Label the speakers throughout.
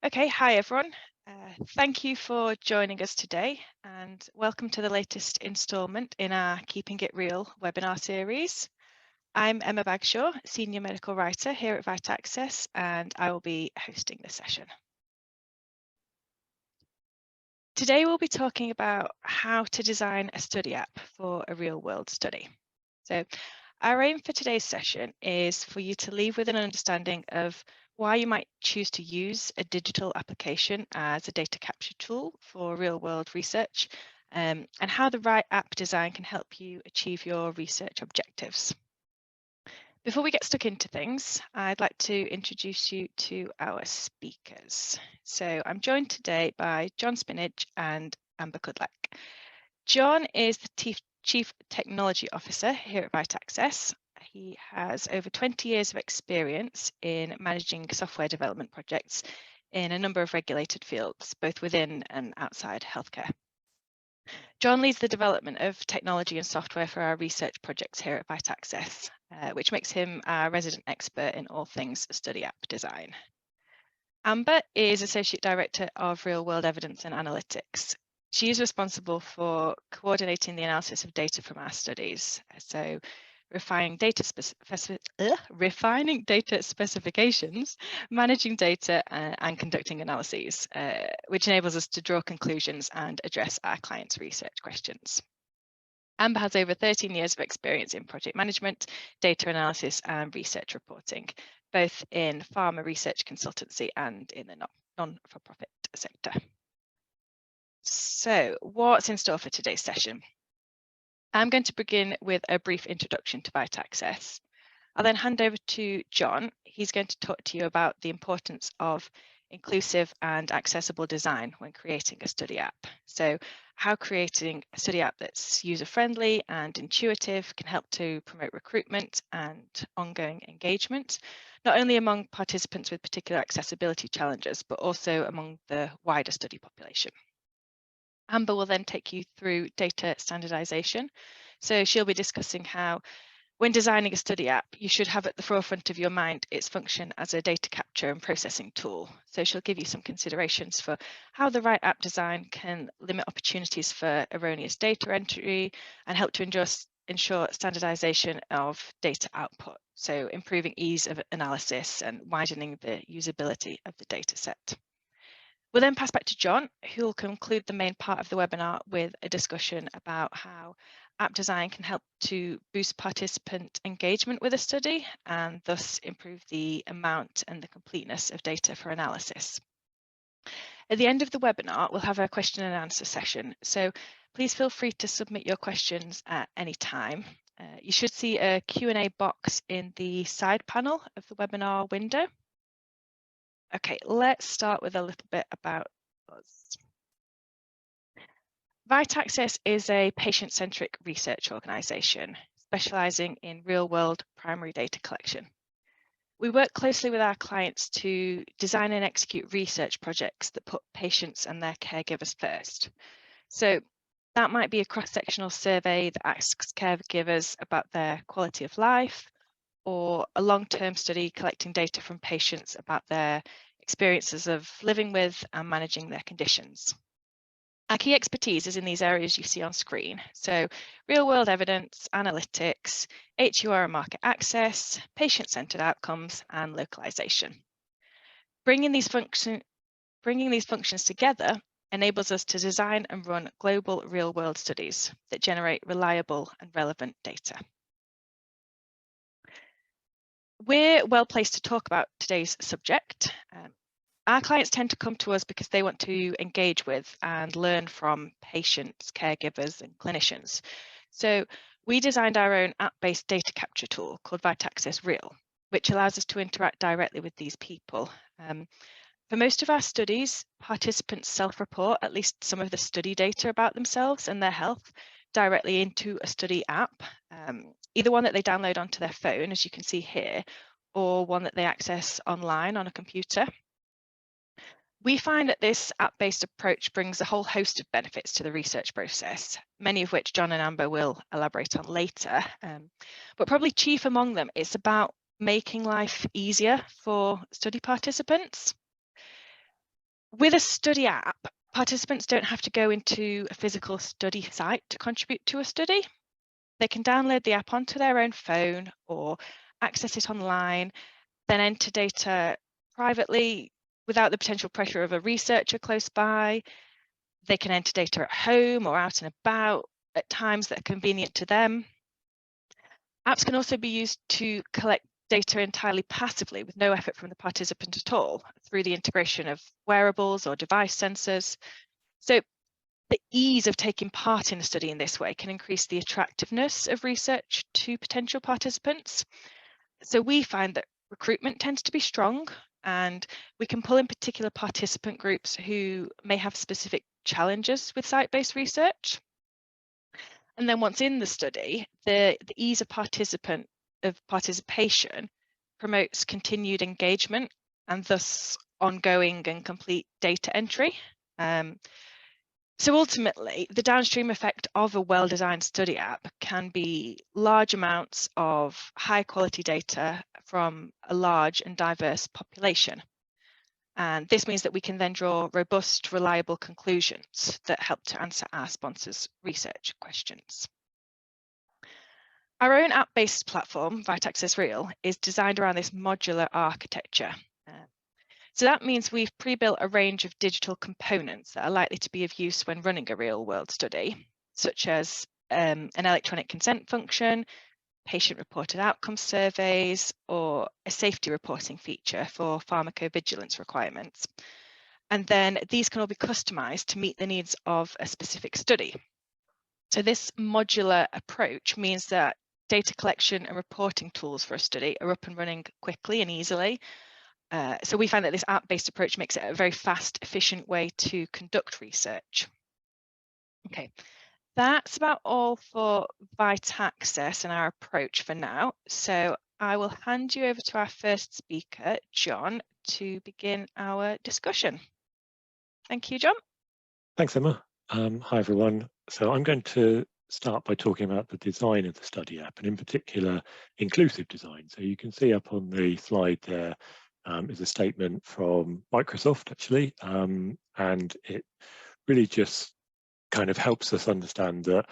Speaker 1: Okay, hi everyone. Thank you for joining us today and welcome to the latest instalment in our Keeping It Real webinar series. I'm Emma Bagshaw, Senior Medical Writer here at ViteAccess, and I will be hosting the session. Today we'll be talking about how to design a study app for a real-world study. So our aim for today's session is for you to leave with an understanding of why you might choose to use a digital application as a data capture tool for real-world research, and how the right app design can help you achieve your research objectives. Before we get stuck into things, I'd like to introduce you to our speakers. So I'm joined today by Jon Spinage and Amber Kudlac. Jon is the Chief Technology Officer here at ViteAccess. He has over 20 years of experience in managing software development projects in a number of regulated fields, both within and outside healthcare. Jon leads the development of technology and software for our research projects here at ViteAccess, which makes him our resident expert in all things study app design. Amber is Associate Director of Real World Evidence and Analytics. She is responsible for coordinating the analysis of data from our studies, so refining data specifications, managing data and conducting analyses, which enables us to draw conclusions and address our clients' research questions. Amber has over 13 years of experience in project management, data analysis and research reporting, both in pharma research consultancy and in the non-for-profit sector. So what's in store for today's session? I'm going to begin with a brief introduction to ViteAccess. I'll then hand over to Jon. He's going to talk to you about the importance of inclusive and accessible design when creating a study app. So how creating a study app that's user-friendly and intuitive can help to promote recruitment and ongoing engagement, not only among participants with particular accessibility challenges, but also among the wider study population. Amber will then take you through data standardization. So she'll be discussing how, when designing a study app, you should have at the forefront of your mind its function as a data capture and processing tool. So she'll give you some considerations for how the right app design can limit opportunities for erroneous data entry and help to ensure standardization of data output. So improving ease of analysis and widening the usability of the data set. We'll then pass back to Jon, who will conclude the main part of the webinar with a discussion about how app design can help to boost participant engagement with a study and thus improve the amount and the completeness of data for analysis. At the end of the webinar, we'll have a question and answer session. So please feel free to submit your questions at any time. You should see a Q&A box in the side panel of the webinar window. Okay, let's start with a little bit about us. ViteAccess is a patient-centric research organisation specialising in real-world primary data collection. We work closely with our clients to design and execute research projects that put patients and their caregivers first. So that might be a cross-sectional survey that asks caregivers about their quality of life, or a long-term study collecting data from patients about their experiences of living with and managing their conditions. Our key expertise is in these areas you see on screen. So real-world evidence, analytics, HUR and market access, patient-centered outcomes, and localization. Bringing these functions together enables us to design and run global real-world studies that generate reliable and relevant data. We're well placed to talk about today's subject. Our clients tend to come to us because they want to engage with and learn from patients, caregivers, and clinicians. So we designed our own app-based data capture tool called ViteAccess Real, which allows us to interact directly with these people. For most of our studies, participants self-report at least some of the study data about themselves and their health directly into a study app, either one that they download onto their phone, as you can see here, or one that they access online on a computer. We find that this app-based approach brings a whole host of benefits to the research process, many of which Jon and Amber will elaborate on later. But probably chief among them, it's about making life easier for study participants. With a study app, participants don't have to go into a physical study site to contribute to a study. They can download the app onto their own phone or access it online, then enter data privately without the potential pressure of a researcher close by. They can enter data at home or out and about at times that are convenient to them. Apps can also be used to collect data entirely passively with no effort from the participant at all through the integration of wearables or device sensors. So the ease of taking part in a study in this way can increase the attractiveness of research to potential participants. So we find that recruitment tends to be strong, and we can pull in particular participant groups who may have specific challenges with site-based research. And then once in the study, the ease of participation promotes continued engagement and thus ongoing and complete data entry. So ultimately, the downstream effect of a well-designed study app can be large amounts of high-quality data from a large and diverse population. And this means that we can then draw robust, reliable conclusions that help to answer our sponsors' research questions. Our own app-based platform, ViteAccess Real, is designed around this modular architecture. So that means we've pre-built a range of digital components that are likely to be of use when running a real-world study, such as an electronic consent function, patient-reported outcome surveys, or a safety reporting feature for pharmacovigilance requirements. And then these can all be customized to meet the needs of a specific study. So this modular approach means that data collection and reporting tools for a study are up and running quickly and easily. So we find that this app-based approach makes it a very fast, efficient way to conduct research. Okay, that's about all for ViteAccess and our approach for now. So I will hand you over to our first speaker, Jon, to begin our discussion. Thank you, Jon.
Speaker 2: Thanks, Emma. Hi, everyone. So I'm going to start by talking about the design of the study app, and in particular, inclusive design. So you can see up on the slide there is a statement from Microsoft, actually, and it really just kind of helps us understand that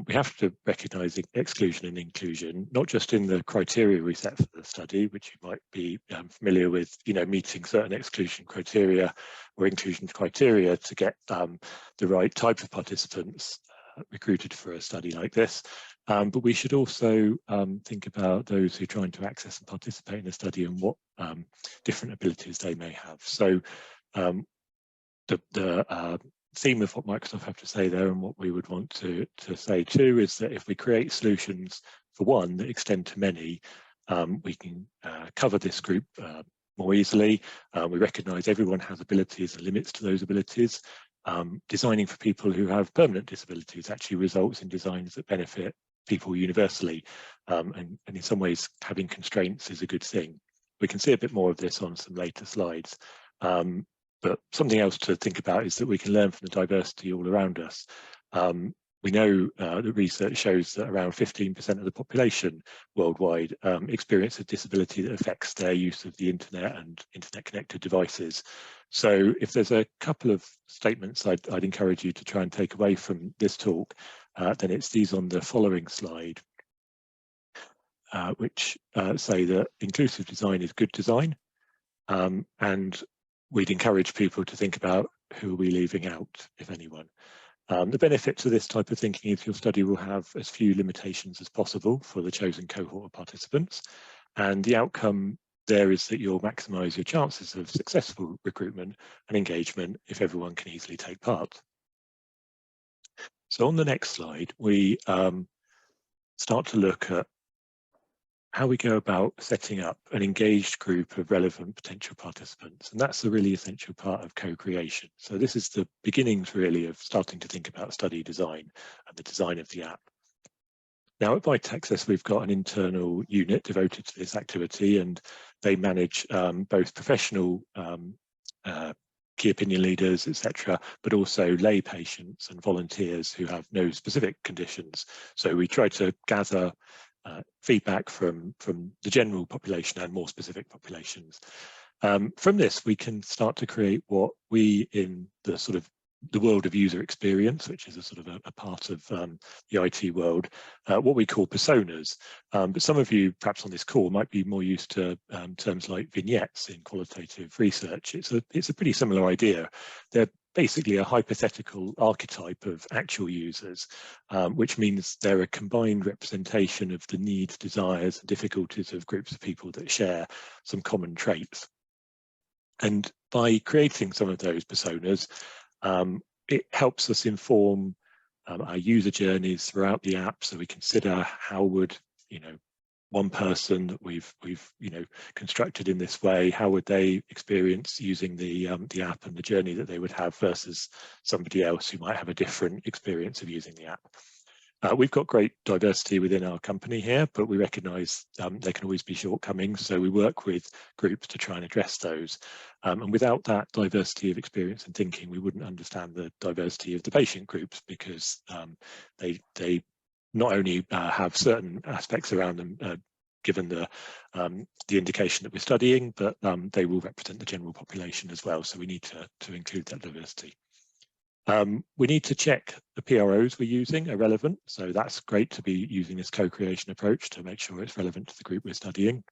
Speaker 2: we have to recognise exclusion and inclusion, not just in the criteria we set for the study, which you might be familiar with, meeting certain exclusion criteria or inclusion criteria to get the right type of participants recruited for a study like this. But we should also think about those who are trying to access and participate in a study and what different abilities they may have. So the theme of what Microsoft have to say there and what we would want to say too is that if we create solutions for one that extend to many, we can cover this group more easily. We recognise everyone has abilities and limits to those abilities. Designing for people who have permanent disabilities actually results in designs that benefit people universally, and in some ways having constraints is a good thing. We can see a bit more of this on some later slides. But something else to think about is that we can learn from the diversity all around us. We know that research shows that around 15% of the population worldwide experience a disability that affects their use of the internet and internet-connected devices. So if there's a couple of statements I'd encourage you to try and take away from this talk, then it's these on the following slide, which say that inclusive design is good design, and we'd encourage people to think about who are we leaving out, if anyone. The benefit to this type of thinking is your study will have as few limitations as possible for the chosen cohort of participants, and the outcome there is that you'll maximise your chances of successful recruitment and engagement if everyone can easily take part. So on the next slide, we start to look at how we go about setting up an engaged group of relevant potential participants. And that's a really essential part of co-creation. So this is the beginnings really of starting to think about study design and the design of the app. Now at ViteAccess, we've got an internal unit devoted to this activity, and they manage both professional key opinion leaders, etc., but also lay patients and volunteers who have no specific conditions. So we try to gather feedback from the general population and more specific populations. From this, we can start to create what we, in the sort of the world of user experience, which is a sort of a part of the IT world, what we call personas. But some of you, perhaps on this call, might be more used to terms like vignettes in qualitative research. It's a pretty similar idea. They're basically a hypothetical archetype of actual users, which means they're a combined representation of the needs, desires, and difficulties of groups of people that share some common traits. And by creating some of those personas, it helps us inform our user journeys throughout the app. So we consider how would, one person that we've constructed in this way, how would they experience using the app and the journey that they would have versus somebody else who might have a different experience of using the app. We've got great diversity within our company here, but we recognise there can always be shortcomings, so we work with groups to try and address those. And without that diversity of experience and thinking, we wouldn't understand the diversity of the patient groups, because they not only have certain aspects around them given the indication that we're studying, but they will represent the general population as well. So we need to include that diversity. We need to check the PROs we're using are relevant. So that's great to be using this co-creation approach to make sure it's relevant to the group we're studying.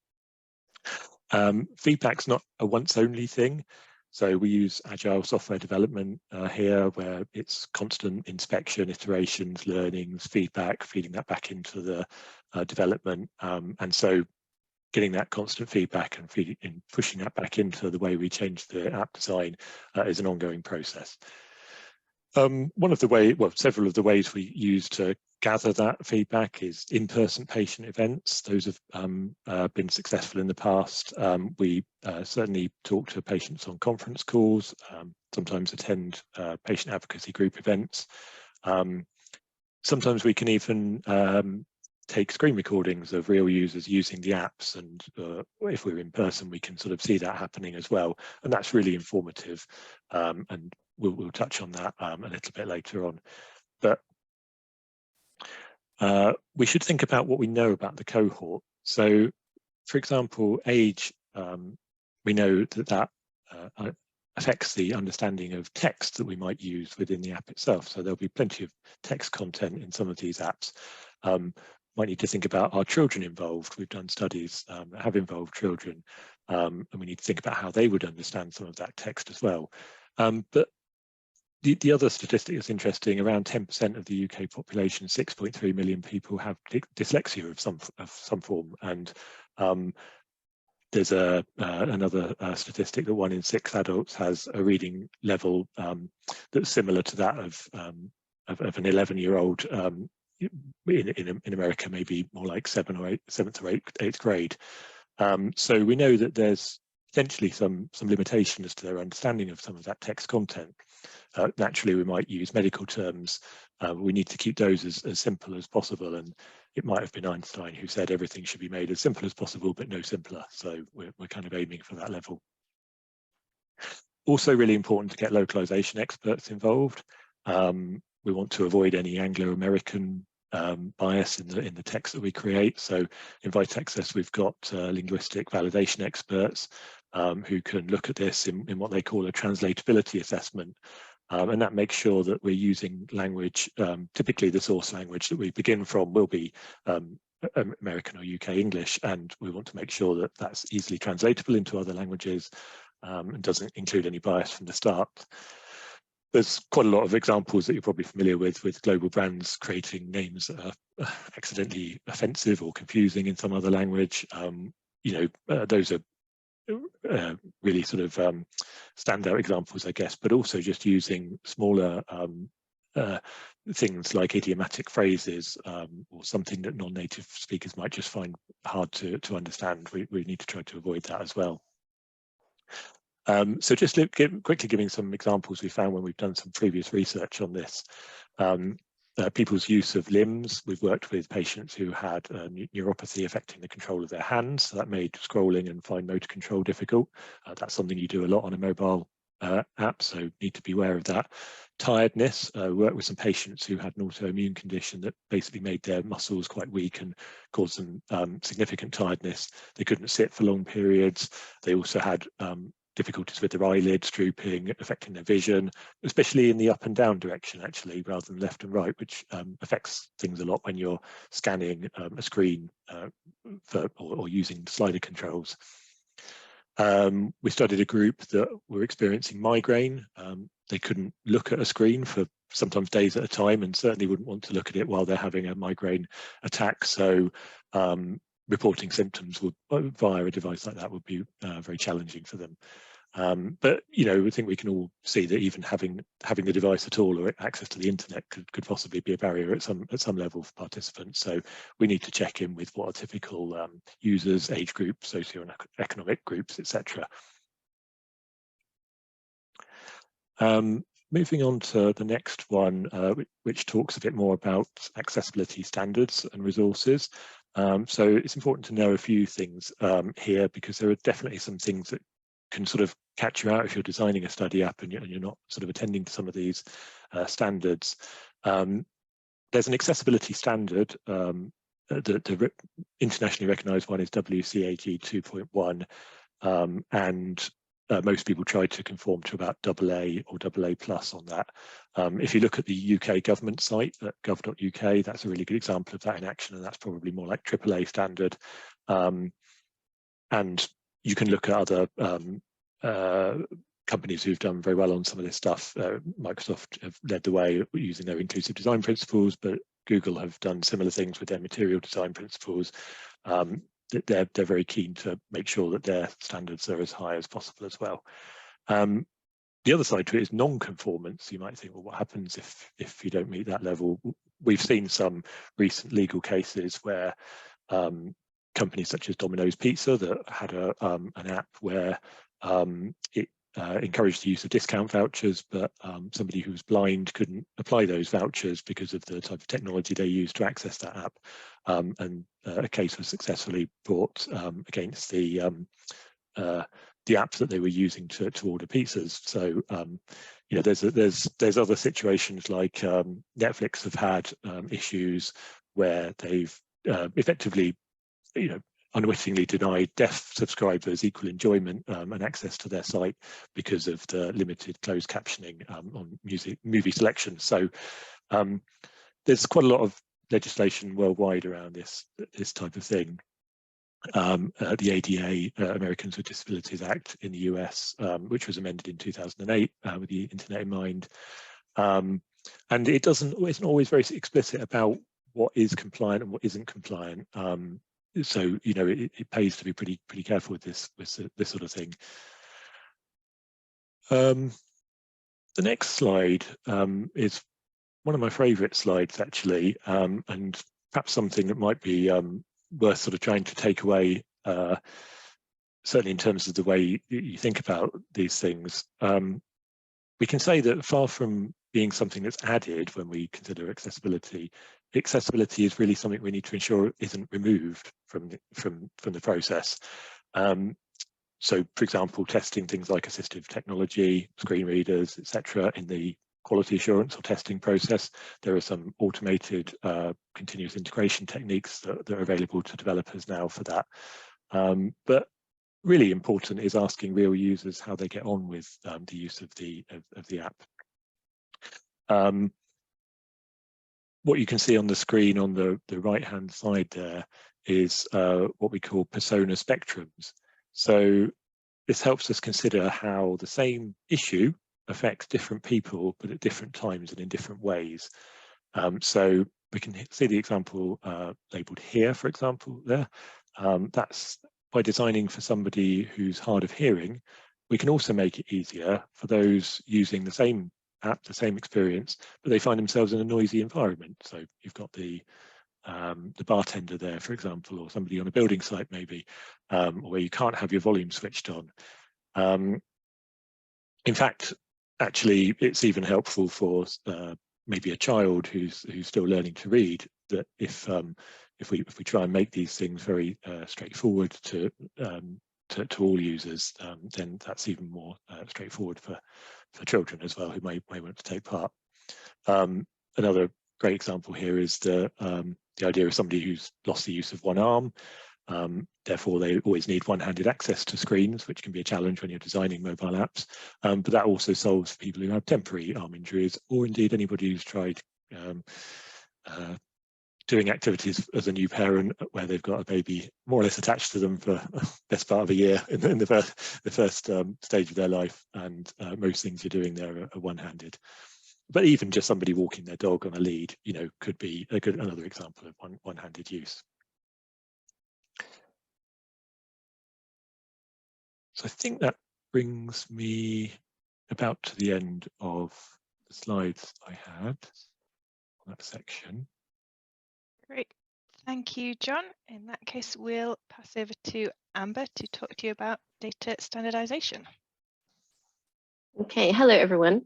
Speaker 2: Feedback's not a once only thing. So we use agile software development here, where it's constant inspection, iterations, learnings, feedback, feeding that back into the development. And so getting that constant feedback and pushing that back into the way we change the app design is an ongoing process. Several of the ways we use to gather that feedback is in-person patient events. Those have been successful in the past. We certainly talk to patients on conference calls, sometimes attend patient advocacy group events. Sometimes we can even take screen recordings of real users using the apps, and if we're in person, we can sort of see that happening as well. And that's really informative, and we'll touch on that a little bit later on. But we should think about what we know about the cohort. So, for example, age, we know that affects the understanding of text that we might use within the app itself. So there'll be plenty of text content in some of these apps. Might need to think about, are children involved? We've done studies that have involved children, and we need to think about how they would understand some of that text as well. But the other statistic that's interesting, around 10% of the UK population, 6.3 million people, have dyslexia of some form. And there's another statistic that 1 in 6 adults has a reading level that's similar to that of an 11-year-old. In America, maybe more like 7th or 8th grade. So we know that there's potentially some limitation as to their understanding of some of that text content. Naturally, we might use medical terms. We need to keep those as simple as possible. And it might have been Einstein who said everything should be made as simple as possible, but no simpler. So we're kind of aiming for that level. Also really important to get localization experts involved. We want to avoid any Anglo-American bias in the text that we create. So in Vitaccess, we've got linguistic validation experts who can look at this in what they call a translatability assessment. And that makes sure that we're using language, typically the source language that we begin from will be American or UK English, and we want to make sure that that's easily translatable into other languages and doesn't include any bias from the start. There's quite a lot of examples that you're probably familiar with global brands creating names that are accidentally offensive or confusing in some other language. Those are really sort of standout examples, I guess, but also just using smaller things like idiomatic phrases or something that non-native speakers might just find hard to understand. We need to try to avoid that as well. So just quickly giving some examples we found when we've done some previous research on this. People's use of limbs. We've worked with patients who had neuropathy affecting the control of their hands. So that made scrolling and fine motor control difficult. That's something you do a lot on a mobile app, so need to be aware of that. Tiredness, worked with some patients who had an autoimmune condition that basically made their muscles quite weak and caused them significant tiredness. They couldn't sit for long periods. They also had difficulties with their eyelids drooping, affecting their vision, especially in the up and down direction, actually, rather than left and right, which affects things a lot when you're scanning a screen or using slider controls. We studied a group that were experiencing migraine. They couldn't look at a screen for sometimes days at a time, and certainly wouldn't want to look at it while they're having a migraine attack. So reporting symptoms via a device like that would be very challenging for them. But I think we can all see that even having the device at all or access to the internet could possibly be a barrier at some level for participants. So we need to check in with what are typical users, age groups, socioeconomic groups, etc. Moving on to the next one, which talks a bit more about accessibility standards and resources. So it's important to know a few things here, because there are definitely some things that can sort of catch you out if you're designing a study app and you're not sort of attending to some of these standards. There's an accessibility standard. The internationally recognized one is WCAG 2.1, and most people try to conform to about AA or AA+ on that. If you look at the UK government site at gov.uk, that's a really good example of that in action, and that's probably more like AAA standard. And you can look at other companies who've done very well on some of this stuff. Microsoft have led the way using their inclusive design principles, but Google have done similar things with their material design principles. They're very keen to make sure that their standards are as high as possible as well. The other side to it is non-conformance. You might think, well, what happens if you don't meet that level? We've seen some recent legal cases where companies such as Domino's Pizza that had an app where it encouraged the use of discount vouchers, but somebody who was blind couldn't apply those vouchers because of the type of technology they used to access that app. And a case was successfully brought against the app that they were using to order pizzas. So there's other situations like Netflix have had issues where they've effectively unwittingly denied deaf subscribers equal enjoyment and access to their site because of the limited closed captioning on movie selection. So there's quite a lot of legislation worldwide around this type of thing. The ADA, Americans with Disabilities Act in the US, which was amended in 2008 with the Internet in mind. And it isn't always very explicit about what is compliant and what isn't compliant. So it pays to be pretty careful with this sort of thing. The next slide is one of my favourite slides, actually, and perhaps something that might be worth sort of trying to take away, certainly in terms of the way you think about these things. We can say that far from being something that's added when we consider accessibility is really something we need to ensure isn't removed from the process. So, for example, testing things like assistive technology, screen readers, etc., in the quality assurance or testing process. There are some automated continuous integration techniques that are available to developers now for that. But really important is asking real users how they get on with the use of the app. What you can see on the screen on the right-hand side there is what we call persona spectrums. So this helps us consider how the same issue affects different people, but at different times and in different ways. So we can see the example labelled here, for example, there. That's by designing for somebody who's hard of hearing. We can also make it easier for those using the same app, the same experience, but they find themselves in a noisy environment. So you've got the bartender there, for example, or somebody on a building site maybe, where you can't have your volume switched on. In fact, actually, it's even helpful for maybe a child who's still learning to read, that if we try and make these things very straightforward to to all users, then that's even more straightforward for children as well who may want to take part. Another great example here is the idea of somebody who's lost the use of one arm. Therefore, they always need one-handed access to screens, which can be a challenge when you're designing mobile apps. But that also solves for people who have temporary arm injuries, or indeed anybody who's tried doing activities as a new parent where they've got a baby more or less attached to them for the best part of a year in the first stage of their life, and most things you're doing there are one-handed. But even just somebody walking their dog on a lead, could be another example of one-handed use. So I think that brings me about to the end of the slides I had on that section.
Speaker 1: Great. Thank you, John. In that case, we'll pass over to Amber to talk to you about data standardization.
Speaker 3: Okay, hello everyone.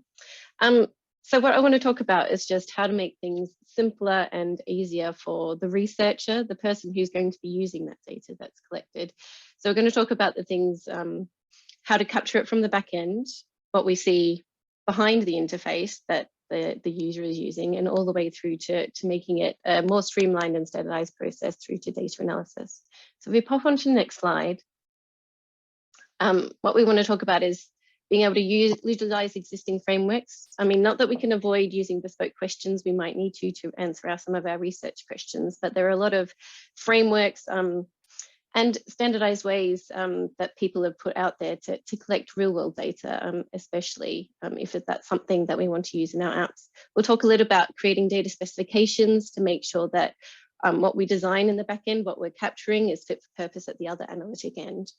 Speaker 3: So what I want to talk about is just how to make things simpler and easier for the researcher, the person who's going to be using that data that's collected. So we're going to talk about the things, how to capture it from the back end, what we see behind the interface that the user is using, and all the way through to making it a more streamlined and standardized process through to data analysis. So if we pop onto the next slide, what we want to talk about is being able to utilize existing frameworks. I mean, not that we can avoid using bespoke questions, we might need to answer some of our research questions, but there are a lot of frameworks and standardized ways that people have put out there to collect real world data, especially if that's something that we want to use in our apps. We'll talk a little about creating data specifications to make sure that what we design in the back end, what we're capturing, is fit for purpose at the other analytic end.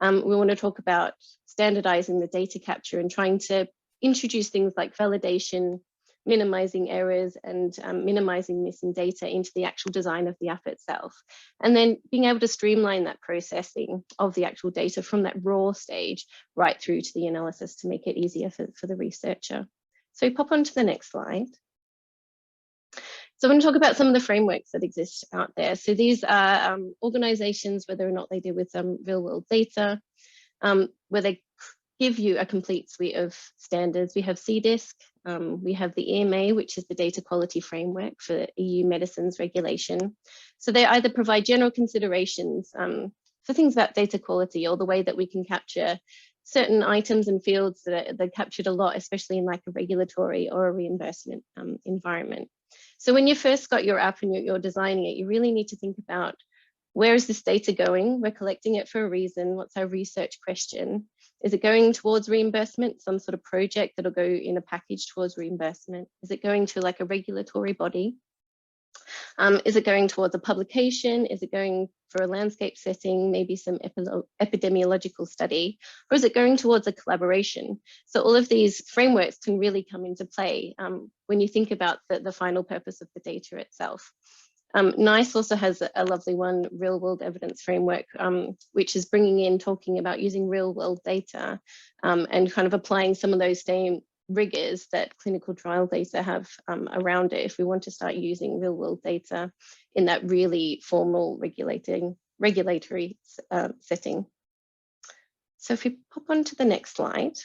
Speaker 3: We want to talk about standardizing the data capture and trying to introduce things like validation, minimizing errors, and minimizing missing data into the actual design of the app itself. And then being able to streamline that processing of the actual data from that raw stage right through to the analysis to make it easier for the researcher. So pop on to the next slide. So I want to talk about some of the frameworks that exist out there. So these are organizations, whether or not they deal with real world data, where they give you a complete suite of standards. We have CDISC, we have the EMA, which is the data quality framework for EU medicines regulation. So they either provide general considerations for things about data quality, or the way that we can capture certain items and fields that are captured a lot, especially in like a regulatory or a reimbursement environment. So when you first got your app and you're designing it, you really need to think about, where is this data going? We're collecting it for a reason. What's our research question? Is it going towards reimbursement, some sort of project that'll go in a package towards reimbursement? Is it going to like a regulatory body? Is it going towards a publication? Is it going for a landscape setting, maybe some epidemiological study? Or is it going towards a collaboration? So all of these frameworks can really come into play when you think about the final purpose of the data itself. NICE also has a lovely one, real world evidence framework, which is bringing in, talking about using real world data and kind of applying some of those same rigors that clinical trial data have around it if we want to start using real world data in that really formal regulatory setting. So if we pop on to the next slide.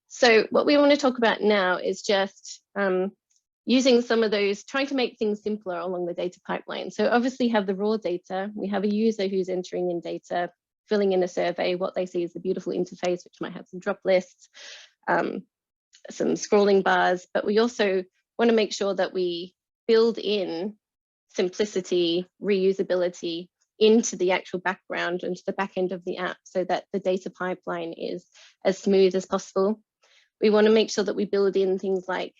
Speaker 3: So what we want to talk about now is just using some of those, trying to make things simpler along the data pipeline. So obviously you have the raw data, we have a user who's entering in data, filling in a survey. What they see is the beautiful interface, which might have some drop lists, some scrolling bars, but we also want to make sure that we build in simplicity, reusability into the actual background and to the back end of the app, so that the data pipeline is as smooth as possible. We want to make sure that we build in things like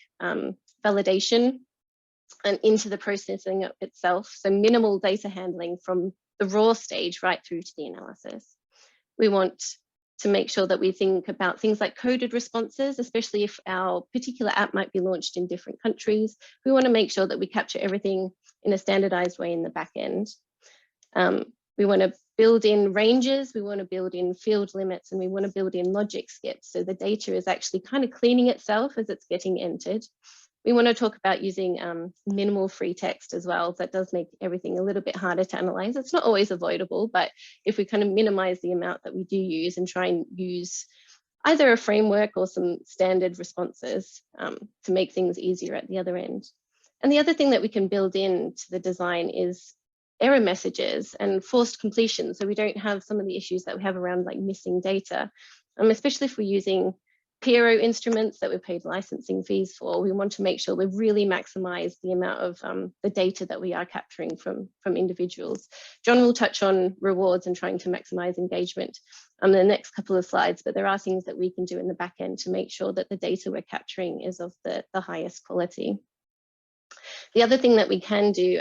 Speaker 3: validation and into the processing itself, so minimal data handling from the raw stage right through to the analysis. We want to make sure that we think about things like coded responses, especially if our particular app might be launched in different countries. We want to make sure that we capture everything in a standardized way in the back end. We want to build in ranges, we want to build in field limits, and we want to build in logic skips. So the data is actually kind of cleaning itself as it's getting entered. We want to talk about using minimal free text as well. That does make everything a little bit harder to analyze. It's not always avoidable, but if we kind of minimize the amount that we do use and try and use either a framework or some standard responses to make things easier at the other end. And the other thing that we can build into the design is error messages and forced completion, so we don't have some of the issues that we have around like missing data, especially if we're using PRO instruments that we've paid licensing fees for. We want to make sure we really maximize the amount of the data that we are capturing from individuals. John will touch on rewards and trying to maximize engagement on the next couple of slides, but there are things that we can do in the back end to make sure that the data we're capturing is of the highest quality. The other thing that we can do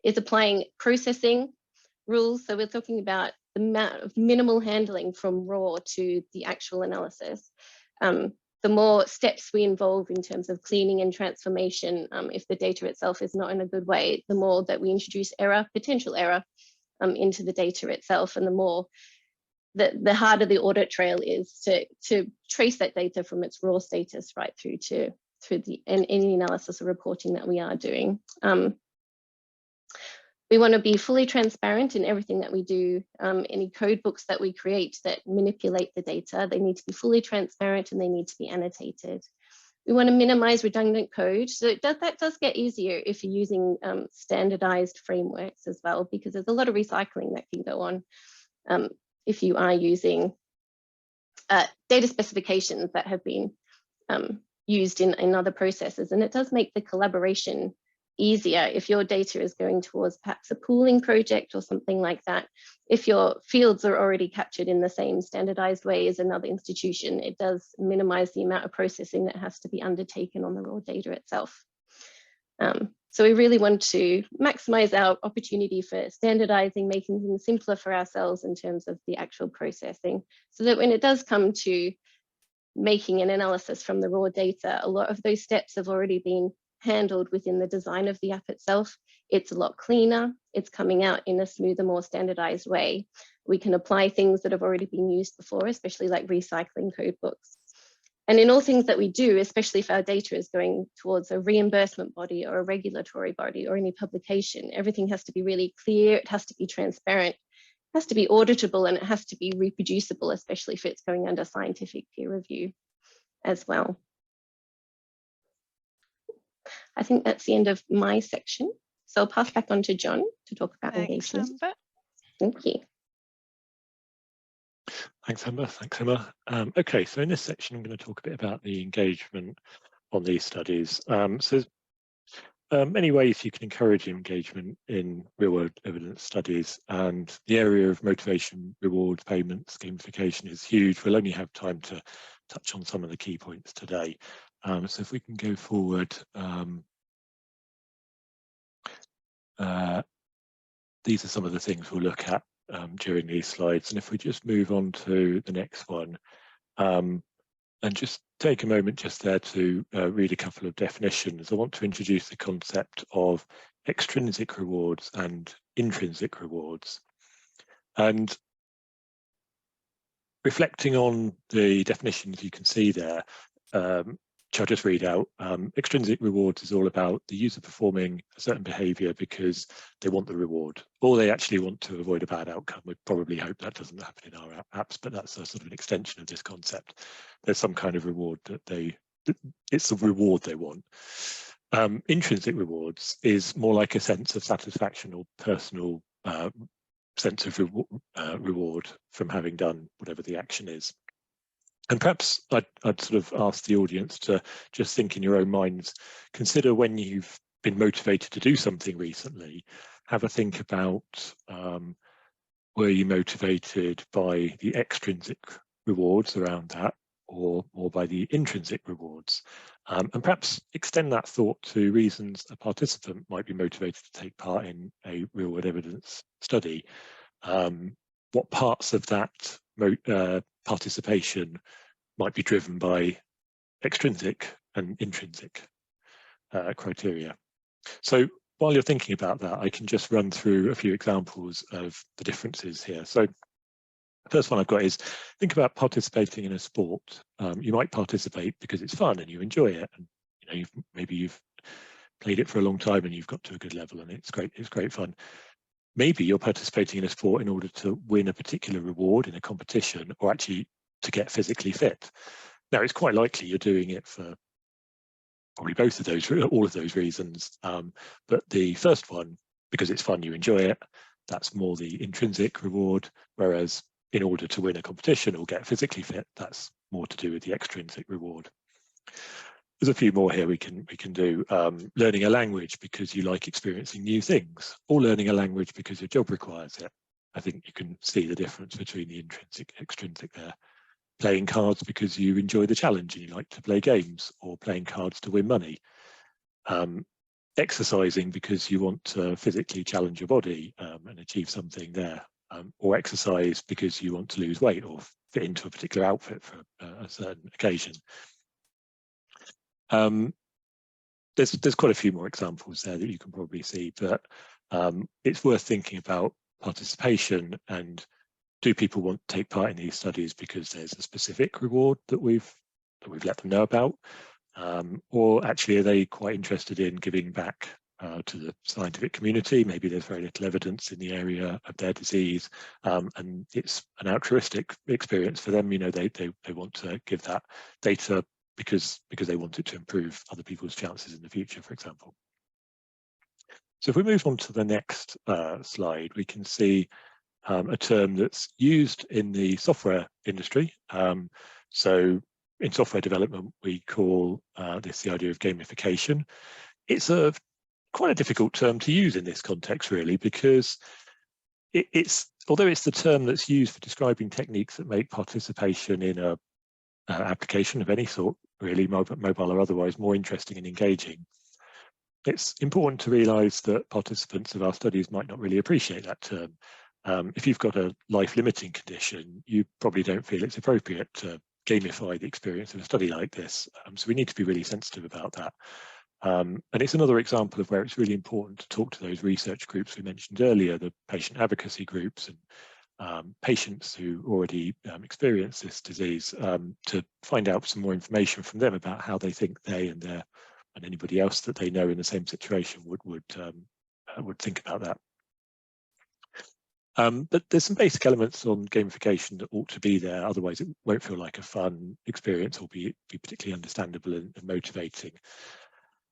Speaker 3: is applying processing rules. So we're talking about the amount of minimal handling from raw to the actual analysis. The more steps we involve in terms of cleaning and transformation, if the data itself is not in a good way, the more that we introduce error, potential error, into the data itself, and the more, the harder the audit trail is to trace that data from its raw status right through to any analysis or reporting that we are doing. We want to be fully transparent in everything that we do. Any code books that we create that manipulate the data, they need to be fully transparent and they need to be annotated. We want to minimize redundant code. So that does get easier if you're using standardized frameworks as well, because there's a lot of recycling that can go on if you are using data specifications that have been used in other processes. And it does make the collaboration easier if your data is going towards perhaps a pooling project or something like that. If your fields are already captured in the same standardized way as another institution, it does minimize the amount of processing that has to be undertaken on the raw data itself. So we really want to maximize our opportunity for standardizing, making things simpler for ourselves in terms of the actual processing, so that when it does come to making an analysis from the raw data, a lot of those steps have already been handled within the design of the app itself. It's a lot cleaner, it's coming out in a smoother, more standardized way. We can apply things that have already been used before, especially like recycling code books. And in all things that we do, especially if our data is going towards a reimbursement body or a regulatory body or any publication, everything has to be really clear, it has to be transparent, it has to be auditable, and it has to be reproducible, especially if it's going under scientific peer review as well. I think that's the end of my section. So I'll pass back on to John to talk about engagement.
Speaker 1: Amber.
Speaker 3: Thank you.
Speaker 2: Thanks, Amber. Thanks, Emma. Okay, so in this section, I'm going to talk a bit about the engagement on these studies. So there's many ways you can encourage engagement in real-world evidence studies, and the area of motivation, rewards, payments, gamification is huge. We'll only have time to touch on some of the key points today. So if we can go forward, these are some of the things we'll look at during these slides. And if we just move on to the next one, and just take a moment just there to read a couple of definitions. I want to introduce the concept of extrinsic rewards and intrinsic rewards. And reflecting on the definitions you can see there, which I'll just read out. Extrinsic rewards is all about the user performing a certain behavior because they want the reward, or they actually want to avoid a bad outcome. We probably hope that doesn't happen in our apps, but that's a sort of an extension of this concept. There's some kind of reward that it's the reward they want. Intrinsic rewards is more like a sense of satisfaction or personal sense of reward from having done whatever the action is. And perhaps I'd sort of ask the audience to just think in your own minds, consider when you've been motivated to do something recently, have a think about were you motivated by the extrinsic rewards around that or by the intrinsic rewards? And perhaps extend that thought to reasons a participant might be motivated to take part in a real-world evidence study. What parts of that participation might be driven by extrinsic and intrinsic criteria. So while you're thinking about that, I can just run through a few examples of the differences here. So the first one I've got is, think about participating in a sport. You might participate because it's fun and you enjoy it, and know, maybe you've played it for a long time and you've got to a good level and it's great fun. Maybe you're participating in a sport in order to win a particular reward in a competition, or actually to get physically fit. Now, it's quite likely you're doing it for probably both of those, all of those reasons. But the first one, because it's fun, you enjoy it, that's more the intrinsic reward. Whereas in order to win a competition or get physically fit, that's more to do with the extrinsic reward. There's a few more here we can do. Learning a language because you like experiencing new things, or learning a language because your job requires it. I think you can see the difference between the intrinsic, extrinsic there. Playing cards because you enjoy the challenge and you like to play games, or playing cards to win money. Exercising because you want to physically challenge your body and achieve something there. Or exercise because you want to lose weight or fit into a particular outfit for a certain occasion. There's quite a few more examples there that you can probably see, but it's worth thinking about participation, and do people want to take part in these studies because there's a specific reward that we've let them know about, or actually are they quite interested in giving back to the scientific community? Maybe there's very little evidence in the area of their disease, and it's an altruistic experience for them. You know, they want to give that data because they want it to improve other people's chances in the future, for example. So if we move on to the next slide, we can see a term that's used in the software industry. So in software development, we call this the idea of gamification. It's quite a difficult term to use in this context, really, because although it's the term that's used for describing techniques that make participation in a application of any sort, really, mobile or otherwise, more interesting and engaging, it's important to realise that participants of our studies might not really appreciate that term. If you've got a life-limiting condition, you probably don't feel it's appropriate to gamify the experience of a study like this. So we need to be really sensitive about that. And it's another example of where it's really important to talk to those research groups we mentioned earlier, the patient advocacy groups and patients who already experience this disease, to find out some more information from them about how they think they and anybody else that they know in the same situation would think about that. But there's some basic elements on gamification that ought to be there, otherwise it won't feel like a fun experience or be particularly understandable and motivating.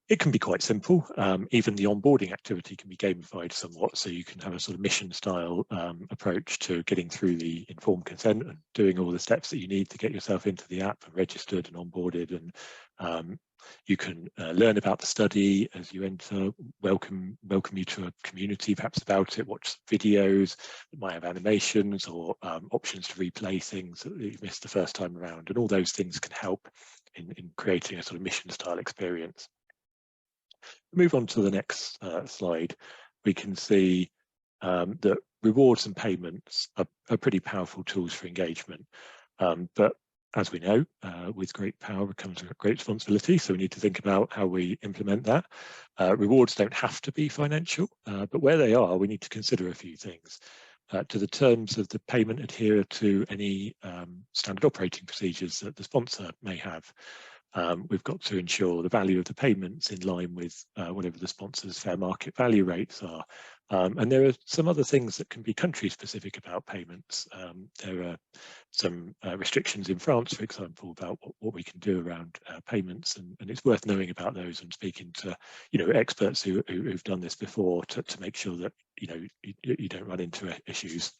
Speaker 2: It can be quite simple. Even the onboarding activity can be gamified somewhat, so you can have a sort of mission style approach to getting through the informed consent and doing all the steps that you need to get yourself into the app and registered and onboarded. And you can learn about the study as you enter, welcome you to a community perhaps about it, watch videos that might have animations or options to replay things that you've missed the first time around, and all those things can help in creating a sort of mission style experience. Move on to the next slide. We can see that rewards and payments are pretty powerful tools for engagement, but as we know, with great power comes great responsibility, so we need to think about how we implement that. Rewards don't have to be financial, but where they are, we need to consider a few things. Do the terms of the payment adhere to any standard operating procedures that the sponsor may have? We've got to ensure the value of the payments in line with whatever the sponsor's fair market value rates are. And there are some other things that can be country specific about payments. There are some restrictions in France, for example, about what we can do around payments, and it's worth knowing about those and speaking to experts who've done this before to make sure that you don't run into issues.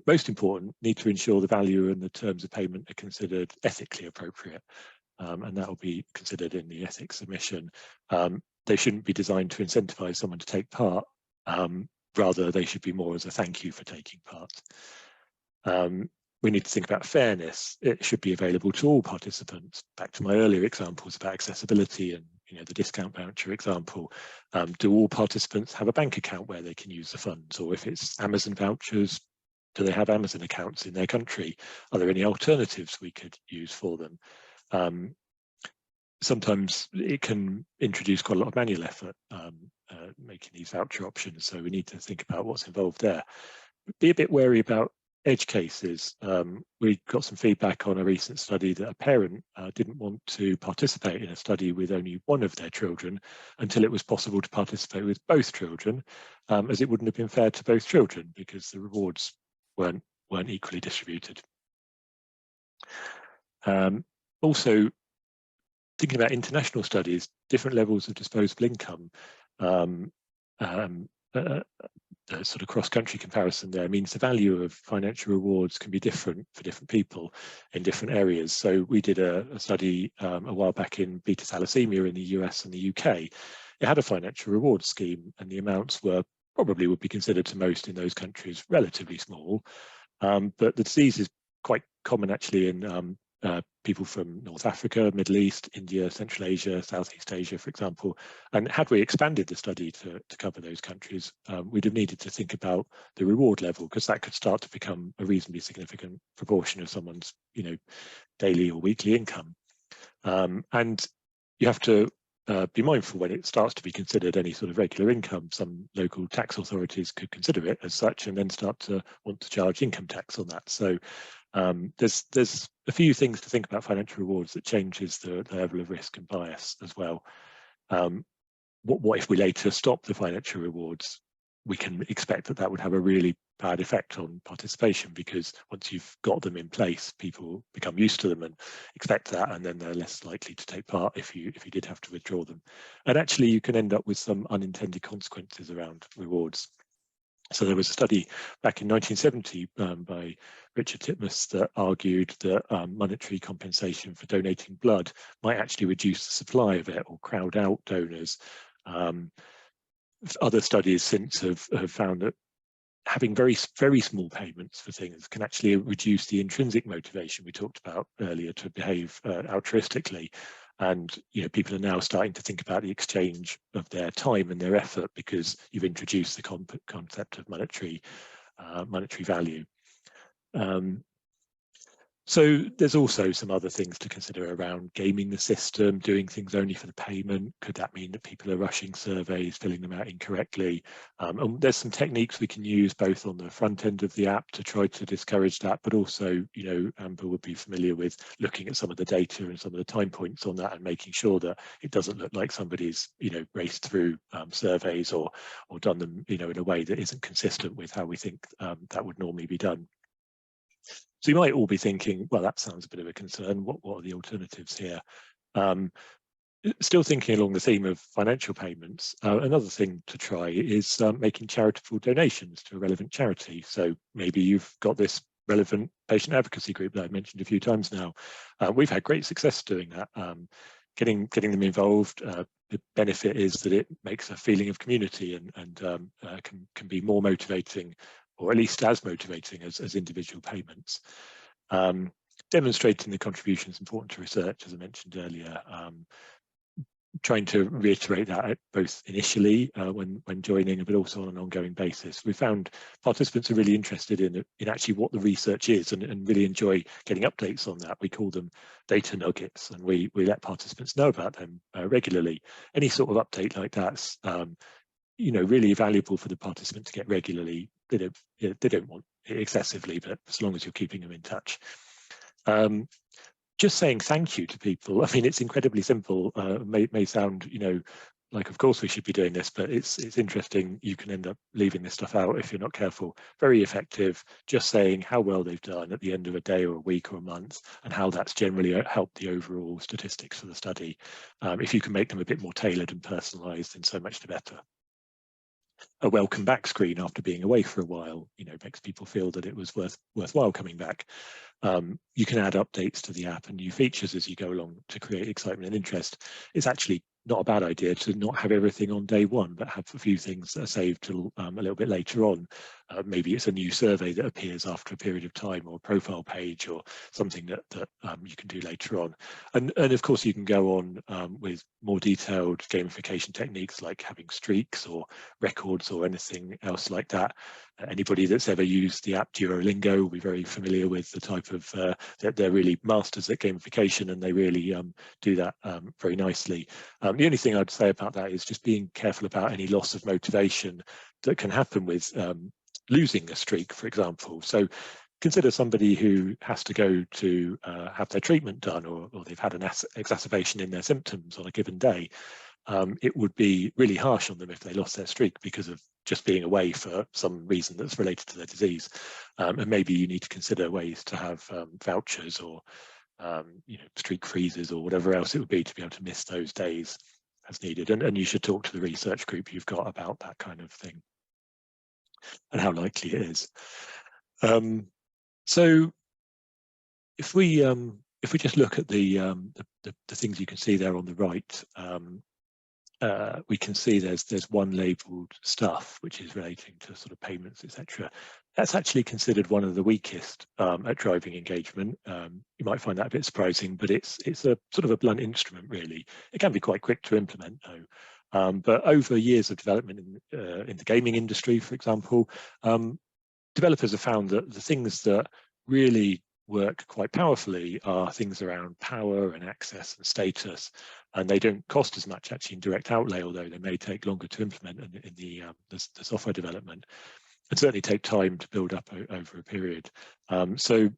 Speaker 2: Most important, need to ensure the value and the terms of payment are considered ethically appropriate, and that will be considered in the ethics submission. They shouldn't be designed to incentivize someone to take part, rather they should be more as a thank you for taking part. We need to think about fairness. It should be available to all participants. Back to my earlier examples about accessibility and the discount voucher example. Do all participants have a bank account where they can use the funds? Or if it's Amazon vouchers, do they have Amazon accounts in their country? Are there any alternatives we could use for them? Sometimes it can introduce quite a lot of manual effort making these voucher options, so we need to think about what's involved there. Be a bit wary about edge cases. We got some feedback on a recent study that a parent didn't want to participate in a study with only one of their children until it was possible to participate with both children, as it wouldn't have been fair to both children because the rewards weren't equally distributed. Also, thinking about international studies, different levels of disposable income, sort of cross-country comparison there means the value of financial rewards can be different for different people in different areas. So we did a study a while back in beta thalassemia in the US and the UK. It had a financial reward scheme, and the amounts were probably would be considered to most in those countries relatively small, but the disease is quite common actually in people from North Africa, Middle East, India, Central Asia, Southeast Asia, for example. And had we expanded the study to cover those countries, we'd have needed to think about the reward level, because that could start to become a reasonably significant proportion of someone's, daily or weekly income. And you have to be mindful when it starts to be considered any sort of regular income. Some local tax authorities could consider it as such and then start to want to charge income tax on that. So there's a few things to think about financial rewards that changes the level of risk and bias as well. What if we later stop the financial rewards? We can expect that would have a really bad effect on participation, because once you've got them in place, people become used to them and expect that, and then they're less likely to take part if you did have to withdraw them. And actually you can end up with some unintended consequences around rewards. So there was a study back in 1970 by Richard Titmuss that argued that monetary compensation for donating blood might actually reduce the supply of it or crowd out donors. Other studies since have found that having very small payments for things can actually reduce the intrinsic motivation we talked about earlier to behave altruistically. And people are now starting to think about the exchange of their time and their effort, because you've introduced the concept of monetary value. So there's also some other things to consider around gaming the system, doing things only for the payment. Could that mean that people are rushing surveys, filling them out incorrectly? And there's some techniques we can use both on the front end of the app to try to discourage that, but also, Amber would be familiar with looking at some of the data and some of the time points on that and making sure that it doesn't look like somebody's, raced through surveys or done them, in a way that isn't consistent with how we think that would normally be done. So you might all be thinking, well, that sounds a bit of a concern. What are the alternatives here? Still thinking along the theme of financial payments, another thing to try is making charitable donations to a relevant charity. So maybe you've got this relevant patient advocacy group that I've mentioned a few times now. We've had great success doing that, getting them involved. The benefit is that it makes a feeling of community and can be more motivating, or at least as motivating as individual payments. Demonstrating the contribution is important to research, as I mentioned earlier. Trying to reiterate that both initially when joining, but also on an ongoing basis. We found participants are really interested in actually what the research is and really enjoy getting updates on that. We call them data nuggets, and we let participants know about them regularly. Any sort of update like that's really valuable for the participant to get regularly. They don't want it excessively, but as long as you're keeping them in touch. Just saying thank you to people. I mean, it's incredibly simple. May sound, like of course we should be doing this, but it's interesting. You can end up leaving this stuff out if you're not careful. Very effective. Just saying how well they've done at the end of a day or a week or a month, and how that's generally helped the overall statistics for the study. If you can make them a bit more tailored and personalised, then so much the better. A welcome back screen after being away for a while, makes people feel that it was worthwhile coming back. You can add updates to the app and new features as you go along to create excitement and interest. It's actually not a bad idea to not have everything on day one, but have a few things that are saved till a little bit later on. Maybe it's a new survey that appears after a period of time, or a profile page, or something that you can do later on. And of course you can go on with more detailed gamification techniques like having streaks or records or anything else like that. Anybody that's ever used the app Duolingo will be very familiar with the type of they're really masters at gamification, and they really do that very nicely. The only thing I'd say about that is just being careful about any loss of motivation that can happen with losing a streak, for example. So consider somebody who has to go to have their treatment done, or they've had an exacerbation in their symptoms on a given day. It would be really harsh on them if they lost their streak because of just being away for some reason that's related to their disease. And maybe you need to consider ways to have vouchers or streak freezes or whatever else it would be to be able to miss those days as needed. And you should talk to the research group you've got about that kind of thing and how likely it is. So if we just look at the things you can see there on the right, we can see there's one labelled stuff, which is relating to sort of payments, etc. That's actually considered one of the weakest at driving engagement. You might find that a bit surprising, but it's a sort of a blunt instrument, really. It can be quite quick to implement, though. But over years of development in the gaming industry, for example, developers have found that the things that really work quite powerfully are things around power and access and status, and they don't cost as much actually in direct outlay, although they may take longer to implement in the software development, and certainly take time to build up over a period. So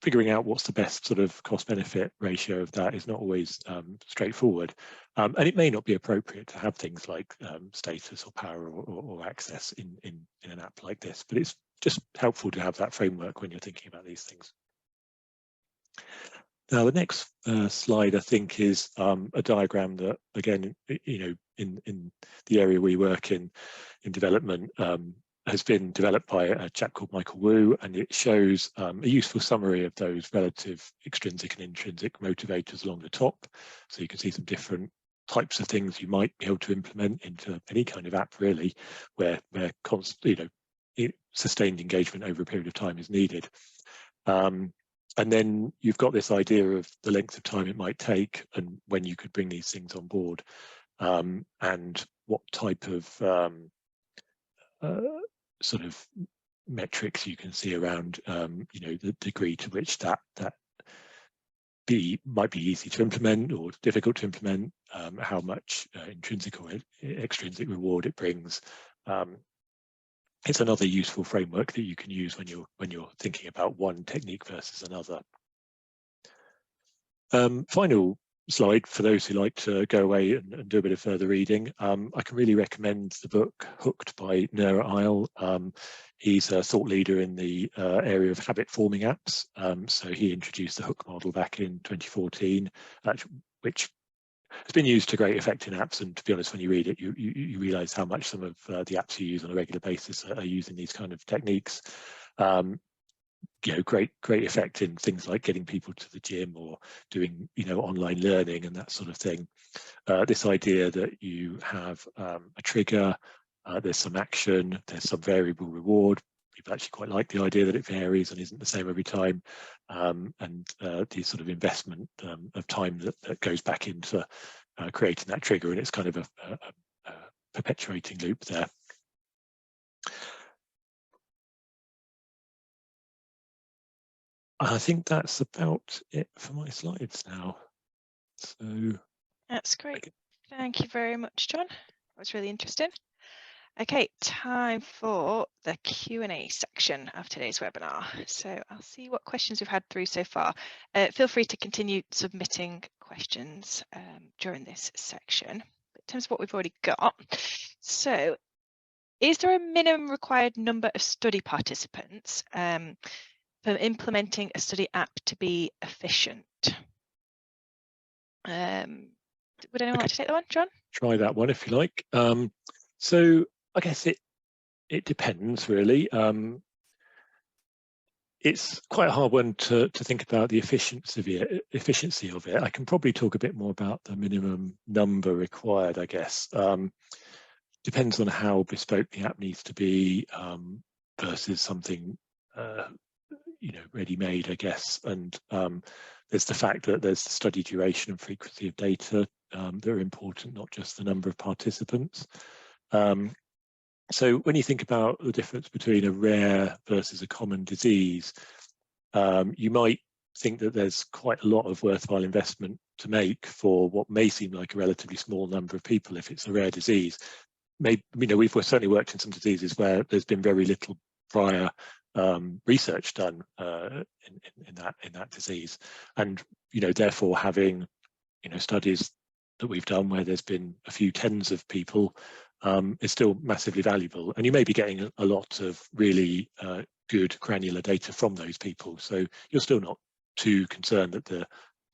Speaker 2: figuring out what's the best sort of cost-benefit ratio of that is not always straightforward, and it may not be appropriate to have things like status or power or access in an app like this, but it's just helpful to have that framework when you're thinking about these things. Now, the next slide, I think, is a diagram that, again, in the area we work in development, has been developed by a chap called Michael Wu, and it shows a useful summary of those relative extrinsic and intrinsic motivators along the top. So you can see some different types of things you might be able to implement into any kind of app, really, where sustained engagement over a period of time is needed. And then you've got this idea of the length of time it might take and when you could bring these things on board, and what type of sort of metrics you can see around the degree to which that might be easy to implement or difficult to implement, how much intrinsic or extrinsic reward it brings. It's another useful framework that you can use when you're thinking about one technique versus another. Final slide for those who like to go away and do a bit of further reading. I can really recommend the book Hooked by Noah Isle. He's a thought leader in the area of habit forming apps. So he introduced the hook model back in 2014, which has been used to great effect in apps, and to be honest, when you read it, you realise how much some of the apps you use on a regular basis are using these kind of techniques. Great effect in things like getting people to the gym or doing online learning and that sort of thing. This idea that you have a trigger, there's some action, there's some variable reward. People actually quite like the idea that it varies and isn't the same every time, and the sort of investment of time that goes back into creating that trigger, and it's kind of a perpetuating loop there. I think that's about it for my slides now. So
Speaker 1: that's great. Thank you very much, John. That was really interesting. Okay, time for the Q&A section of today's webinar. So I'll see what questions we've had through so far. Feel free to continue submitting questions during this section. But in terms of what we've already got, so is there a minimum required number of study participants for implementing a study app to be efficient? Would anyone like to take that one, John?
Speaker 2: Try that one if you like. So I guess it depends, really. It's quite a hard one to think about the efficiency of it. I can probably talk a bit more about the minimum number required, I guess. Depends on how bespoke the app needs to be versus something ready-made, I guess. And there's the fact that there's the study duration and frequency of data that are important, not just the number of participants. So when you think about the difference between a rare versus a common disease, you might think that there's quite a lot of worthwhile investment to make for what may seem like a relatively small number of people if it's a rare disease. Maybe, we've certainly worked in some diseases where there's been very little prior research done in that disease, and therefore having studies that we've done where there's been a few tens of people is still massively valuable, and you may be getting a lot of really good granular data from those people, so you're still not too concerned that the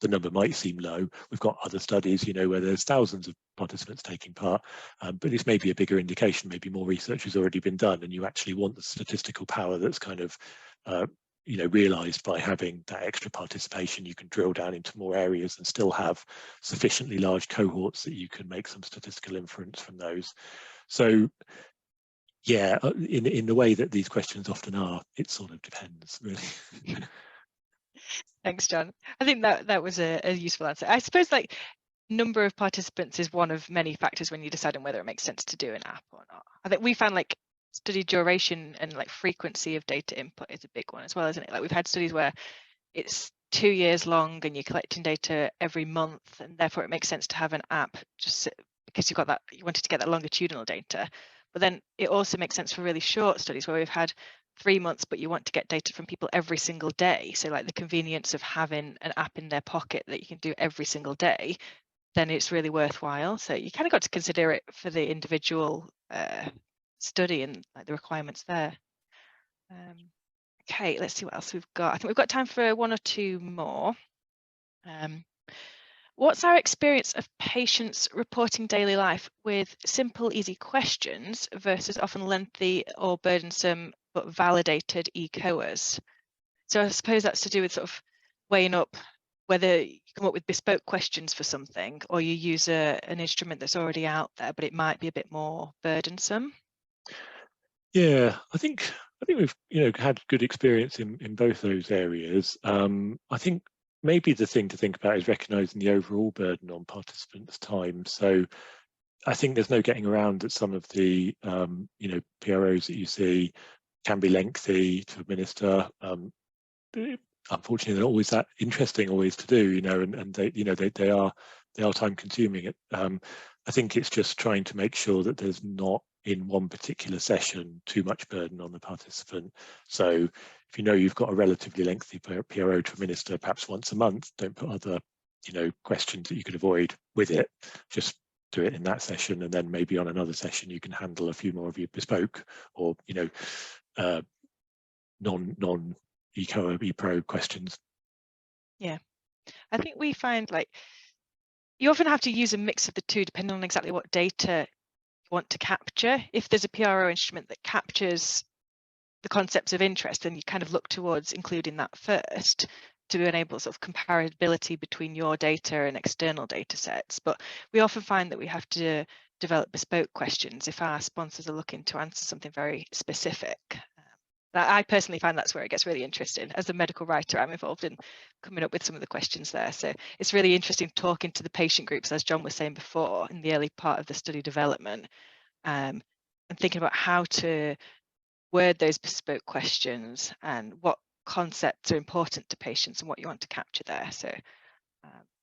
Speaker 2: number might seem low. We've got other studies, where there's thousands of participants taking part, but this may be a bigger indication, maybe more research has already been done, and you actually want the statistical power that's kind of realized by having that extra participation. You can drill down into more areas and still have sufficiently large cohorts that you can make some statistical inference from those. So yeah, in the way that these questions often are, it sort of depends, really.
Speaker 1: Thanks, John. I think that was a useful answer. I suppose like number of participants is one of many factors when you're deciding whether it makes sense to do an app or not. I think we found like study duration and like frequency of data input is a big one as well, isn't it? Like we've had studies where it's 2 years long and you're collecting data every month, and therefore it makes sense to have an app just because you've got that, you wanted to get that longitudinal data. But then it also makes sense for really short studies where we've had 3 months, but you want to get data from people every single day. So like the convenience of having an app in their pocket that you can do every single day, then it's really worthwhile. So you kind of got to consider it for the individual study and like the requirements there. Okay, let's see what else we've got. I think we've got time for one or two more. What's our experience of patients reporting daily life with simple, easy questions versus often lengthy or burdensome but validated eCOAs? So I suppose that's to do with sort of weighing up whether you come up with bespoke questions for something or you use an instrument that's already out there, but it might be a bit more burdensome.
Speaker 2: Yeah, I think we've had good experience in both those areas. I think maybe the thing to think about is recognizing the overall burden on participants' time. So I think there's no getting around that some of the PROs that you see can be lengthy to administer. Unfortunately, they're not always that interesting always to do, and they are time consuming. I think it's just trying to make sure that there's not in one particular session too much burden on the participant. So if you've got a relatively lengthy PRO to administer perhaps once a month, don't put other questions that you could avoid with it. Just do it in that session, and then maybe on another session you can handle a few more of your bespoke or non eCOA ePro questions. Yeah,
Speaker 1: I think we find like you often have to use a mix of the two depending on exactly what data you want to capture. If there's a PRO instrument that captures the concepts of interest, then you kind of look towards including that first to enable sort of comparability between your data and external data sets. But we often find that we have to develop bespoke questions if our sponsors are looking to answer something very specific. I personally find that's where it gets really interesting. As a medical writer, I'm involved in coming up with some of the questions there. So it's really interesting talking to the patient groups, as John was saying before, in the early part of the study development, and thinking about how to word those bespoke questions and what concepts are important to patients and what you want to capture there. So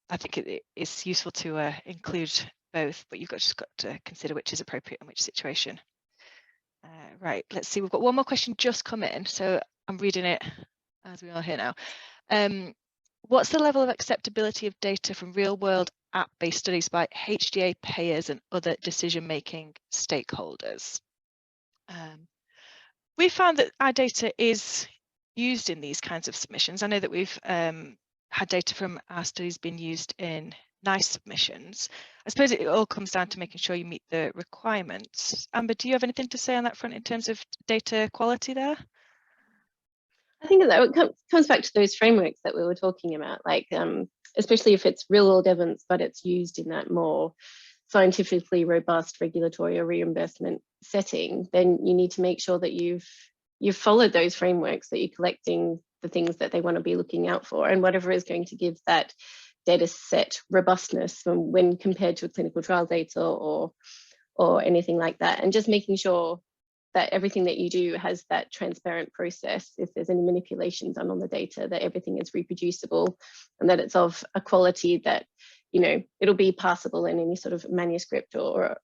Speaker 1: I think it's useful to include both, but you've just got to consider which is appropriate in which situation. Right, let's see, we've got one more question just come in, so I'm reading it as we are here now. What's the level of acceptability of data from real-world app-based studies by HTA payers and other decision-making stakeholders? We found that our data is used in these kinds of submissions. I know that we've had data from our studies being used in NICE submissions. I suppose it all comes down to making sure you meet the requirements. Amber, do you have anything to say on that front in terms of data quality there?
Speaker 3: I think that comes back to those frameworks that we were talking about, like especially if it's real world evidence, but it's used in that more scientifically robust regulatory or reimbursement setting, then you need to make sure that you've followed those frameworks, that you're collecting the things that they want to be looking out for, and whatever is going to give that data set robustness when compared to a clinical trial data or anything like that, and just making sure that everything that you do has that transparent process. If there's any manipulations done on the data, that everything is reproducible and that it's of a quality that it'll be passable in any sort of manuscript or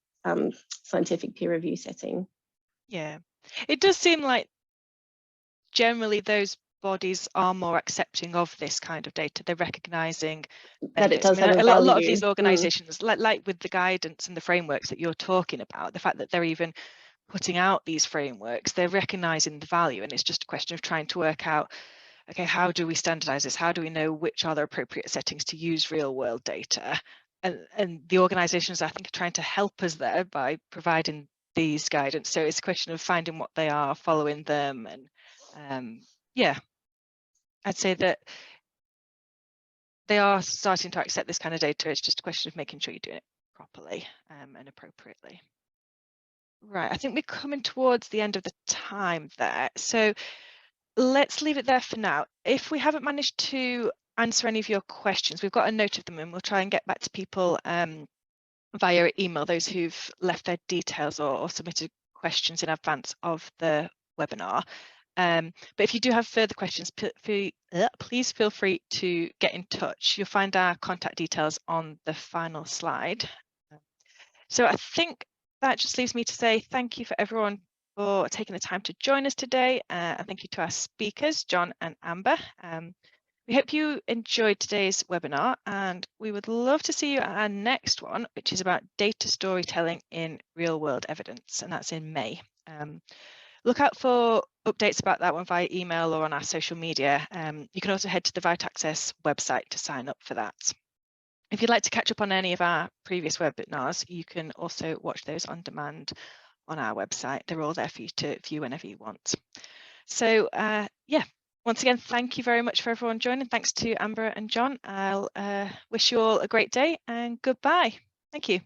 Speaker 3: scientific peer review setting.
Speaker 1: Yeah, it does seem like generally those bodies are more accepting of this kind of data. They're recognizing
Speaker 3: that it
Speaker 1: benefits.
Speaker 3: does have a
Speaker 1: lot of these
Speaker 3: value.
Speaker 1: organizations, like with the guidance and the frameworks that you're talking about, the fact that they're even putting out these frameworks, they're recognizing the value, and it's just a question of trying to work out, okay, how do we standardize this? How do we know which are the appropriate settings to use real world data? And the organizations, I think, are trying to help us there by providing these guidance. So it's a question of finding what they are, following them, and yeah, I'd say that they are starting to accept this kind of data. It's just a question of making sure you're doing it properly and appropriately. Right, I think we're coming towards the end of the time there. So let's leave it there for now. If we haven't managed to answer any of your questions, we've got a note of them and we'll try and get back to people via email, those who've left their details or submitted questions in advance of the webinar. But if you do have further questions, please feel free to get in touch. You'll find our contact details on the final slide. So I think that just leaves me to say thank you for everyone for taking the time to join us today. And thank you to our speakers, Jon and Amber. We hope you enjoyed today's webinar, and we would love to see you at our next one, which is about data storytelling in real-world evidence, and that's in May. Look out for updates about that one via email or on our social media. You can also head to the ViteAccess website to sign up for that. If you'd like to catch up on any of our previous webinars, you can also watch those on demand on our website. They're all there for you to view whenever you want. So yeah, once again, thank you very much for everyone joining. Thanks to Amber and Jon. I'll wish you all a great day and goodbye. Thank you.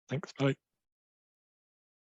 Speaker 2: Thanks, bye.